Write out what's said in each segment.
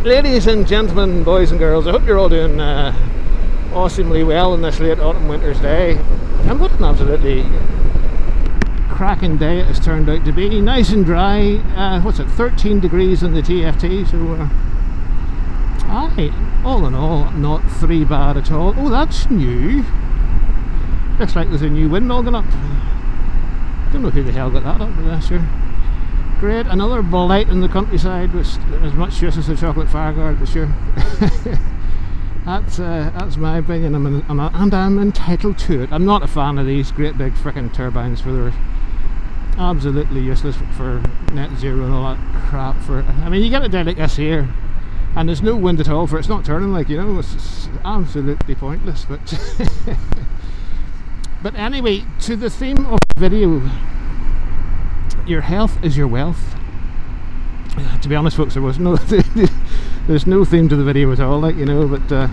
Ladies and gentlemen, boys and girls, I hope you're all doing awesomely well on this late autumn winter's day. And what an absolutely cracking day it has turned out to be. Nice and dry. What's it, 13 degrees in the TFT, so aye, all in all, not three bad at all. Oh, that's new. Looks like there's a new windmill going up. Don't know who the hell got that up, but sure. Great, another blight in the countryside, which as much use as the chocolate fireguard, but sure. That's my opinion, and I'm entitled to it. I'm not a fan of these great big frickin' turbines, for they're absolutely useless for net zero and all that crap. I mean, you get a day like this here, and there's no wind at all, for it's not turning, like, you know, it's absolutely pointless. But anyway, to the theme of the video. Your health is your wealth. To be honest, folks, there was no there's no theme to the video at all, like, you know, but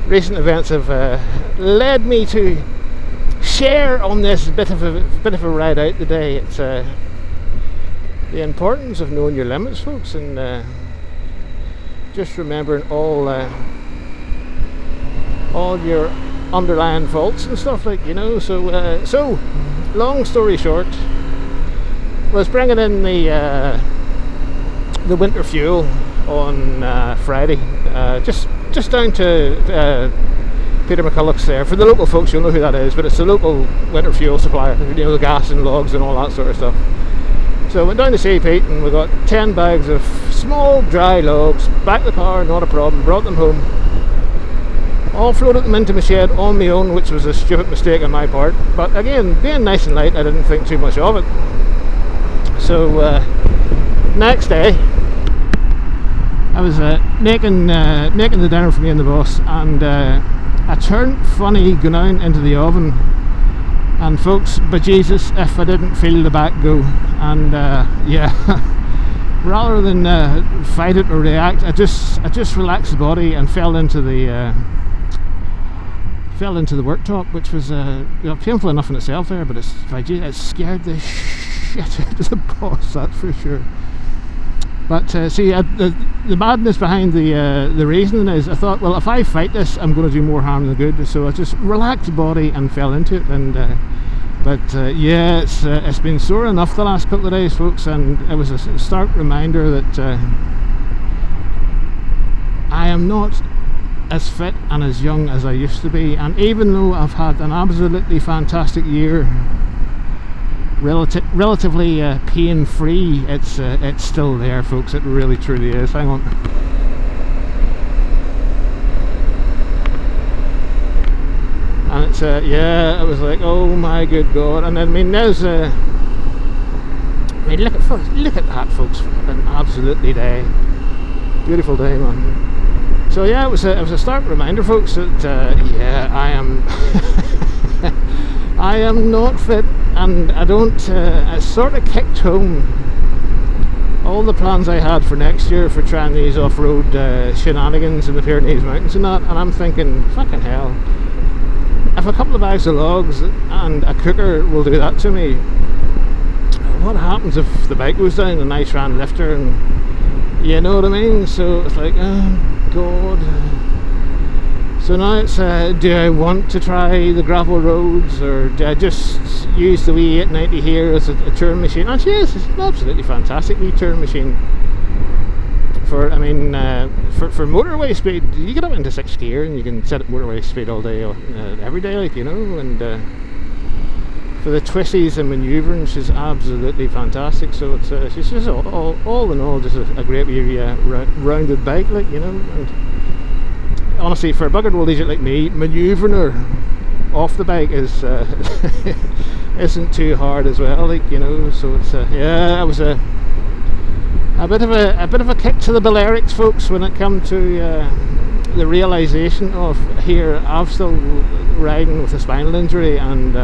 recent events have led me to share on this bit of a ride out today. It's the importance of knowing your limits, folks, and just remembering all your underlying faults and stuff, like, you know. So long story short, was bringing in the winter fuel on Friday, just down to Peter McCulloch's there. For the local folks, you'll know who that is, but it's the local winter fuel supplier, you know, the gas and logs and all that sort of stuff. So I went down to see Pete, and we got 10 bags of small dry logs, back the car, not a problem, brought them home. Offloaded them into my shed on my own, which was a stupid mistake on my part, but again, being nice and light, I didn't think too much of it. So next day I was making the dinner for me and the boss, and I turned funny going down into the oven, and folks, bejesus if I didn't feel the back go, and yeah. Rather than fight it or react, I just relaxed the body and fell into the worktop, which was painful enough in itself there, but it scared the shit out of the boss, that's for sure. But see, the madness behind the reasoning is, I thought, well, if I fight this, I'm going to do more harm than good, so I just relaxed the body and fell into it. And yeah, it's been sore enough the last couple of days, folks, and it was a stark reminder that I am not as fit and as young as I used to be. And even though I've had an absolutely fantastic year, relatively pain-free, it's still there, folks. It really truly is. Hang on. And it's yeah, I was like, oh my good god. And then, I mean, there's look at that, folks. An absolutely day, beautiful day, man. So yeah, it was a stark reminder, folks, that yeah, I am I am not fit, and I don't. I sort of kicked home all the plans I had for next year for trying these off-road shenanigans in the Pyrenees Mountains and that. And I'm thinking, fucking hell, if a couple of bags of logs and a cooker will do that to me, what happens if the bike goes down and I try and lift her, and you know what I mean? So it's like, oh god. So now it's do I want to try the gravel roads, or do I just use the wee 890 here as a touring machine? And yes, it's an absolutely fantastic wee touring machine. For, I mean, for motorway speed, you get up into 6th gear and you can set it motorway speed all day, every day, like, you know. And for the twisties and manoeuvring, she's absolutely fantastic. So it's she's just all in all just a great wee rounded bike, like, you know. And honestly, for a buggered old idiot like me, manoeuvring her off the bike is isn't too hard as well, like, you know. So it's yeah, it was a bit of a kick to the Balearics, folks, when it come to the realisation of, here I'm still riding with a spinal injury, and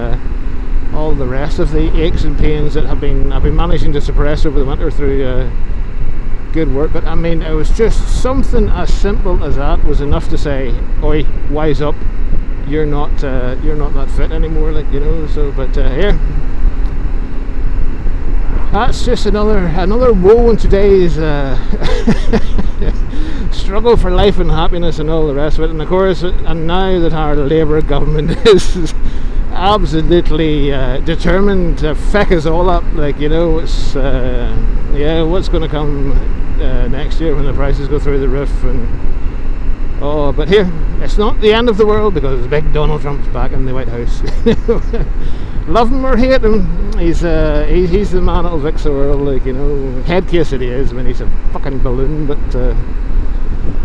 all the rest of the aches and pains that I've been managing to suppress over the winter through good work. But I mean, it was just something as simple as that was enough to say, oi, wise up, you're not that fit anymore, like, you know. So, but here, That's just another woe in today's struggle for life and happiness and all the rest of it. And of course, and now that our Labour government is absolutely determined to feck us all up, like, you know, it's what's going to come next year when the prices go through the roof. And but here, it's not the end of the world, because big Donald Trump's back in the White House. Love him or hate him, he's the man that'll fix the world, like, you know. Head case it is. I mean, he's a fucking balloon, but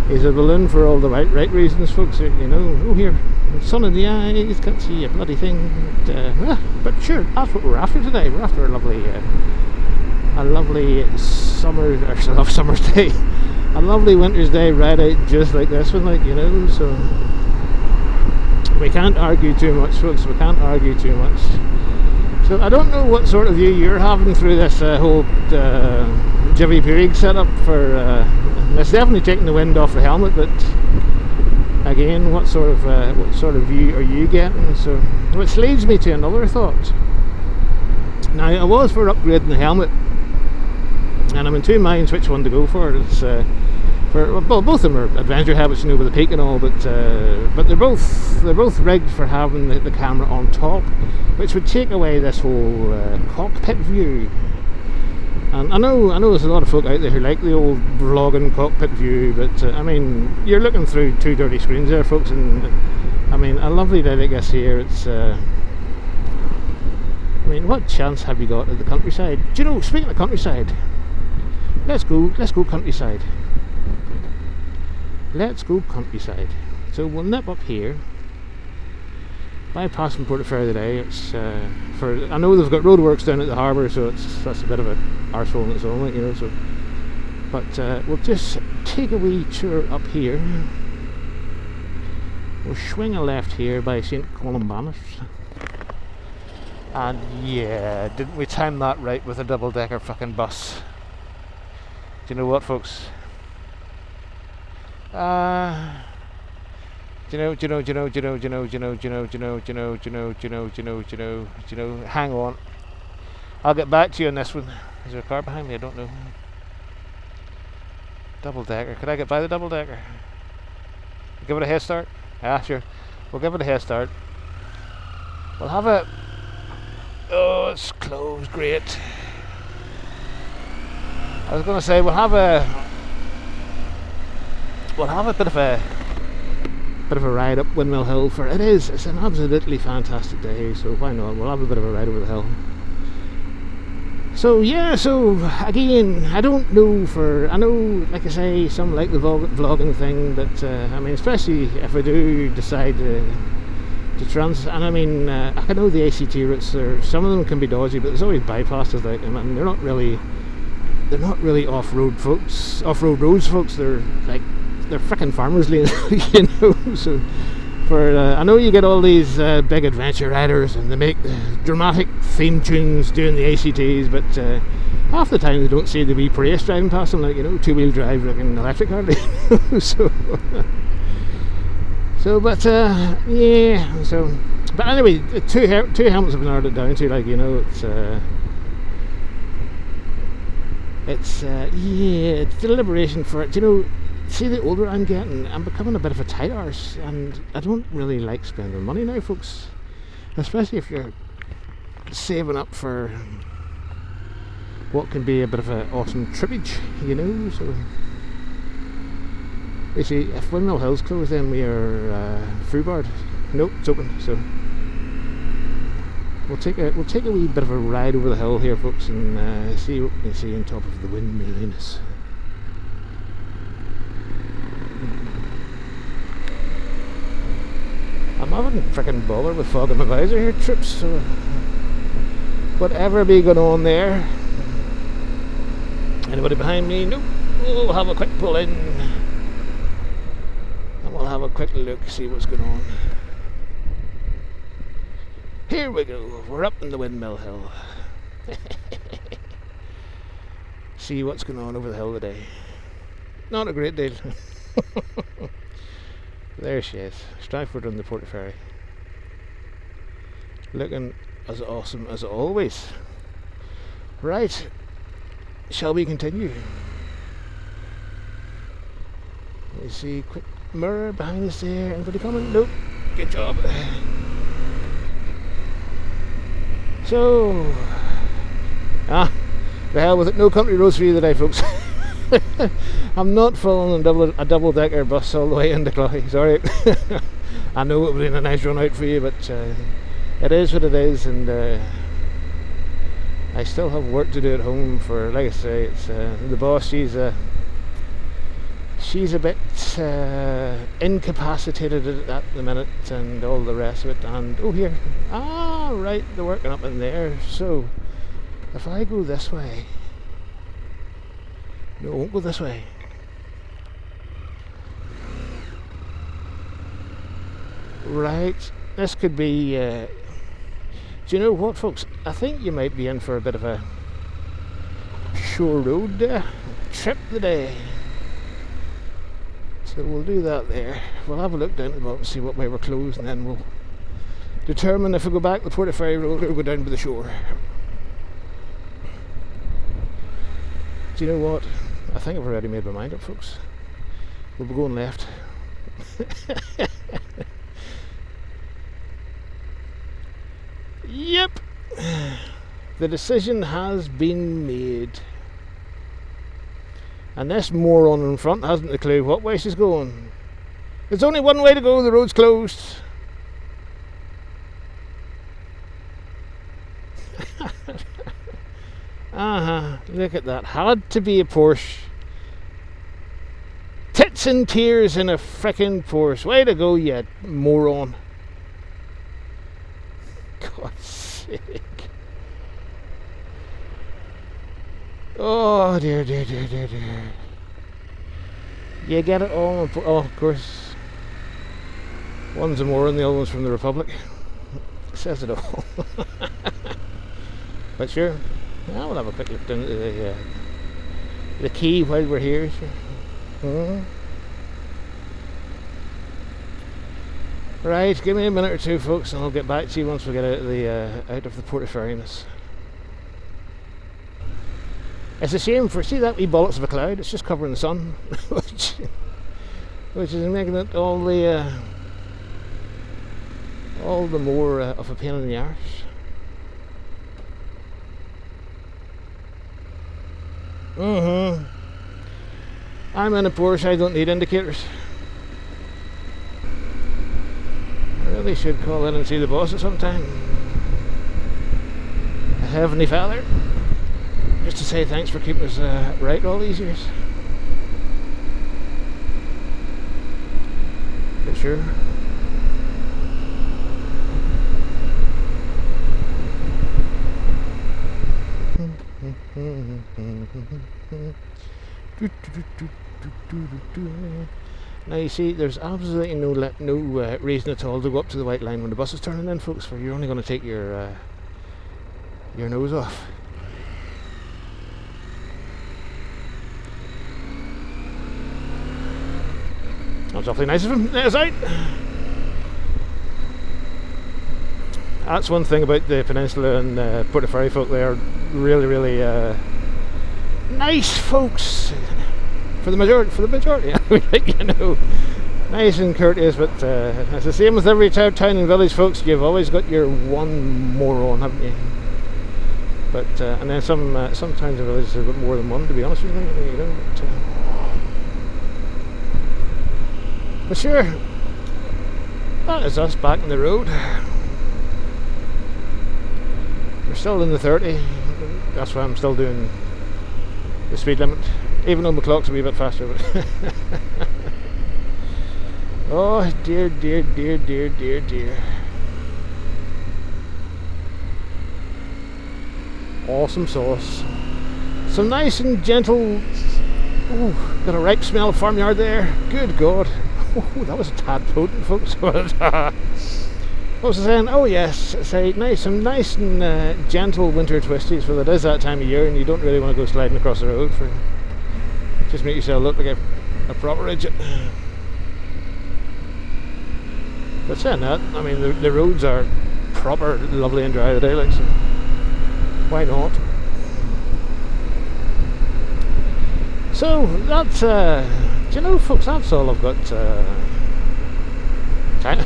he's a balloon for all the right reasons, folks. You know. Oh, here, sun in the eyes, can't see a bloody thing. But sure, that's what we're after today. We're after a lovely summer's day, a lovely winter's day, right out just like this one, like, you know. So we can't argue too much, folks. We can't argue too much. So I don't know what sort of view you're having through this whole Jivvy Puig setup for. It's definitely taking the wind off the helmet, but again, what sort of view are you getting? So, which leads me to another thought. Now, I was for upgrading the helmet, and I'm in two minds which one to go for. It's both of them are adventure helmets, you know, with the peak and all, but they're both rigged for having the camera on top, which would take away this whole cockpit view. And I know there's a lot of folk out there who like the old vlogging cockpit view, but I mean, you're looking through two dirty screens there, folks, and I mean, a lovely day like this here, it's I mean, what chance have you got at the countryside? Do you know, speaking of countryside, let's go countryside. Let's go countryside. So we'll nip up here, bypassing Portaferry today. It's I know they've got roadworks down at the harbour, so that's a bit of an arsehole on its own, like, you know. So, but we'll just take a wee tour up here. We'll swing a left here by St. Columbanus, and yeah, didn't we time that right with a double-decker fucking bus? Do you know what, folks? Do you know, hang on. I'll get back to you on this one. Is there a car behind me? I don't know. Double decker. Could I get by the double decker? Give it a head start? Ah, sure. We'll give it a head start. We'll have a... Oh, it's closed. Great. I was going to say, we'll have a bit of a ride up Windmill Hill, for it's an absolutely fantastic day, so why not? We'll have a bit of a ride over the hill. So yeah, so again, I know, like I say, some like the vlogging thing, but I mean, especially if I do decide to transit, and I mean, I know the ACT routes, some of them can be dodgy, but there's always bypasses, like, I mean, they're not really off-road roads, folks. They're frickin' farmers' lanes, you know. So I know you get all these big adventure riders, and they make dramatic theme tunes doing the ACTs, but half the time they don't see the wee Prius driving past them, like, you know, two-wheel drive, like an electric car. But anyway, two helmets have been narrowed it down to, like, you know, it's deliberation for it. You know, see, the older I'm getting, I'm becoming a bit of a tight arse, and I don't really like spending money now, folks. Especially if you're saving up for what can be a bit of an awesome trippage, you know. So, you see, if Windmill Hill's closed, then we are Frubarred. Nope, it's open. So we'll take a wee bit of a ride over the hill here, folks, and see what we can see on top of the windmilliness. I'm having frickin' bother with fog in my visor here, trips, so whatever be going on there. Anybody behind me? Nope. We'll have a quick pull in, and we'll have a quick look, see what's going on. Here we go, we're up in the Windmill Hill. See what's going on over the hill today. Not a great deal. There she is, Stratford on the Portaferry. Looking as awesome as always. Right, shall we continue? Let me see, quick mirror behind us there. Anybody coming? Nope. Good job. So, the hell with it. No country roads for you today, folks. I'm not following a double-decker bus all the way into Cloughy. Sorry. I know it would be a nice run out for you, but it is what it is, and I still have work to do at home. For, like I say, it's the boss. She's a bit incapacitated at the minute, and all the rest of it. And here, right, they're working up in there. So if I go this way, no, I won't go this way. Right, this could be. Do you know what, folks? I think you might be in for a bit of a shore road trip today. So we'll do that there. We'll have a look down at the bottom and see what way we're closed, and then we'll determine if we go back the Portaferry Road or go down to the shore. Do you know what? I think I've already made my mind up, folks. We'll be going left. Yep. The decision has been made. And this moron in front hasn't a clue what way she's going. There's only one way to go, the road's closed. Look at that. Had to be a Porsche. Tits and tears in a frickin' Porsche. Way to go, you moron. God's sake. Oh dear, dear, dear, dear, dear. You get it all. Oh, of course. One's a moron, the other one's from the Republic. Says it all. But sure, we'll have a quick look down at the quay while we're here. Sure. Right, give me a minute or two, folks, and I'll get back to you once we get out of the Portaferry-ness. It's a shame see that wee bollocks of a cloud. It's just covering the sun, which is making it all the more of a pain in the arse. I'm in a Porsche. I don't need indicators. I really should call in and see the boss at some time. A Heavenly Father, just to say thanks for keeping us right all these years. For sure. Now you see, there's absolutely no reason at all to go up to the white line when the bus is turning in, folks, for you're only going to take your nose off. That's awfully nice of him. There's out. That's one thing about the Peninsula and Portaferry folk. They are really, really nice folks. For the majority, you know, nice and courteous. But it's the same with every town and village, folks. You've always got your one moron, haven't you? But and then some towns and villages have got more than one, to be honest with you. You know. But sure, that is us back on the road. We're still in the 30. That's why I'm still doing the speed limit, even though my clock's a wee bit faster. But oh dear, dear, dear, dear, dear, dear. Awesome sauce. Some nice and gentle. Ooh, got a ripe smell of farmyard there. Good God. Oh, that was a tad potent, folks. What was I saying? Oh yes, some nice and gentle winter twisties, for it is that time of year and you don't really want to go sliding across the road for just make yourself look like a proper idiot. But saying that, I mean the roads are proper lovely and dry today, like, so why not? So that's, do you know, folks, that's all I've got time.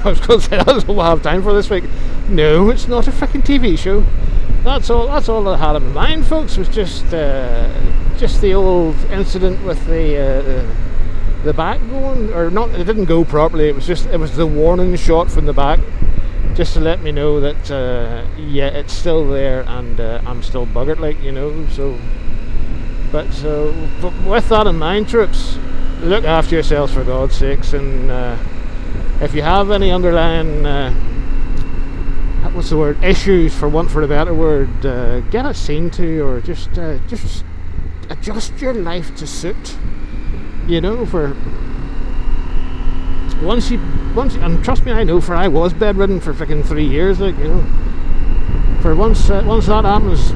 I was going to say that's all we'll have time for this week. No, it's not a freaking TV show. That's all I had in mind, folks, was just the old incident with the back going, or not, it didn't go properly, it was the warning shot from the back, just to let me know that yeah, it's still there, and I'm still buggered, like, you know. So but with that in mind, troops, look after yourselves for God's sakes, and if you have any underlying what's the word, issues, for want for a better word, get it seen to, or just adjust your life to suit, you know. For once you, and trust me, I know, for I was bedridden for freaking 3 years, like, you know. For once that happens,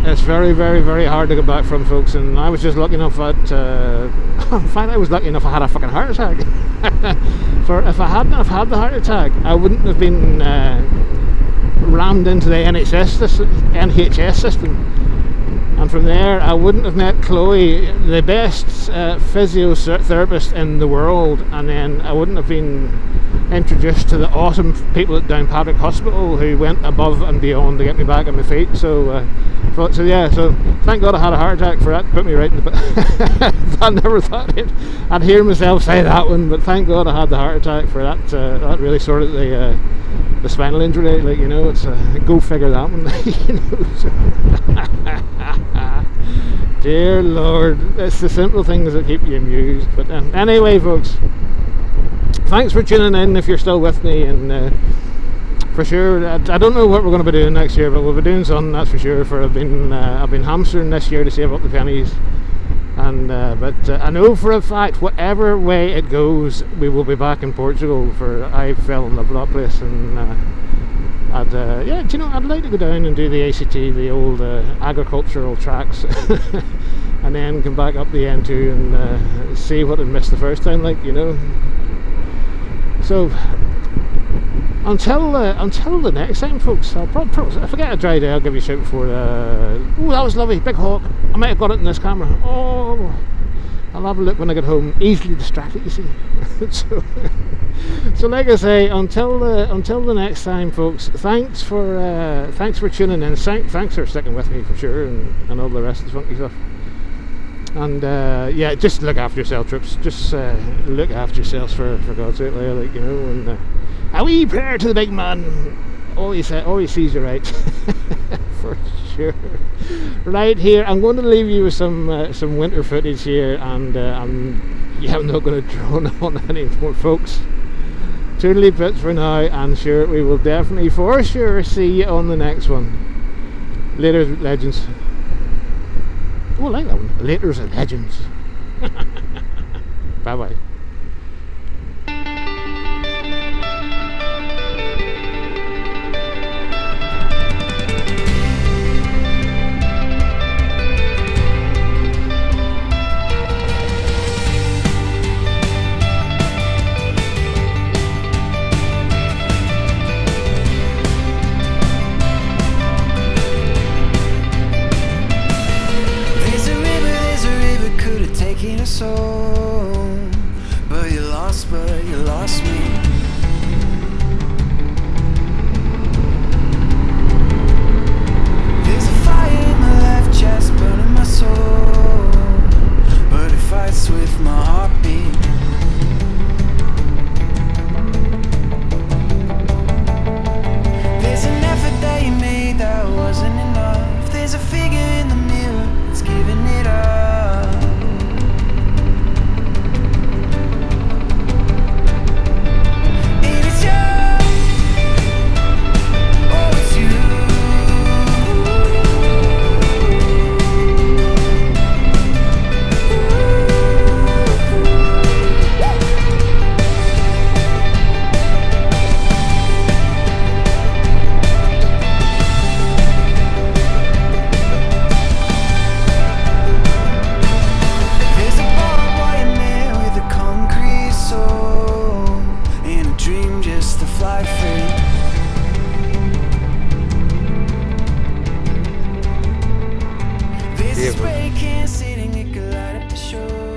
it's very, very, very hard to get back from, folks. And I was just lucky enough that in fact, I was lucky enough I had a fucking heart attack. For if I hadn't have had the heart attack, I wouldn't have been rammed into the NHS system. And from there, I wouldn't have met Chloe, the best physiotherapist in the world, and then I wouldn't have been introduced to the Autum people at Downpatrick Hospital, who went above and beyond to get me back on my feet. So yeah, so thank God I had a heart attack, for that put me right in the I never thought I'd hear myself say that one, but thank God I had the heart attack, for that. That really sorted the spinal injury, like, you know. It's go figure that one, you know. So dear Lord, it's the simple things that keep you amused. But anyway, folks, thanks for tuning in if you're still with me, and for sure, I don't know what we're going to be doing next year, but we'll be doing something, that's for sure. For I've been hamstering this year to save up the pennies, and but I know for a fact, whatever way it goes, we will be back in Portugal. For I fell in love with that place, and yeah, do you know, I'd like to go down and do the ACT, the old agricultural tracks, and then come back up the N2 and see what I missed the first time, like, you know. So until the next time, folks, I'll probably, if I get a dry day, I'll give you a shout before. Oh, that was lovely, big hawk. I might have got it in this camera. Oh, I'll have a look when I get home. Easily distracted, you see. So like I say, until the next time, folks, thanks for tuning in. Thanks for sticking with me, for sure, and all the rest of the funky stuff. And yeah, just look after yourself, troops. Just look after yourselves, for God's sake, like, you know. And a wee prayer to the big man. Always sees you right. For sure. Right here, I'm going to leave you with some winter footage here, and I'm not going to drone on anymore, folks. Toodly bits for now, and sure, we will definitely for sure see you on the next one. Later, legends. Oh, I like that one. Later's legends. Bye bye. But you lost me. There's a fire in my left chest, burning my soul, but it fights with my heartbeat. There's an effort that you made that wasn't enough. There's a figure in the mirror that's giving it up. Spray can sitting, it could light up the show.